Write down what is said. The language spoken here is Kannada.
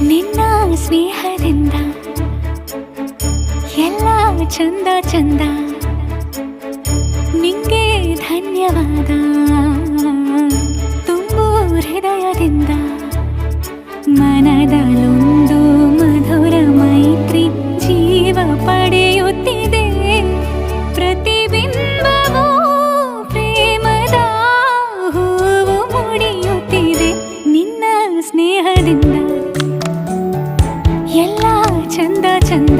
ನಿನ್ನ ಸ್ನೇಹದಿಂದ ಎಲ್ಲ ಚಂದ ಚಂದ, ನಿಂಗೆ ಧನ್ಯವಾದ ತುಂಬು ಹೃದಯದಿಂದ. ಮನದಲ್ಲೊಂದು ಮಧುರ ಮೈತ್ರಿ ಜೀವ ಪಡೆಯುತ್ತಿದೆ, ಪ್ರತಿಬಿಂಬವೂ ಪ್ರೇಮದ ಹೂವು ಮುಡಿಯುತ್ತಿದೆ. ನಿನ್ನ ಸ್ನೇಹದಿಂದ ಎಲ್ಲ ಚಂದ ಚಂದ.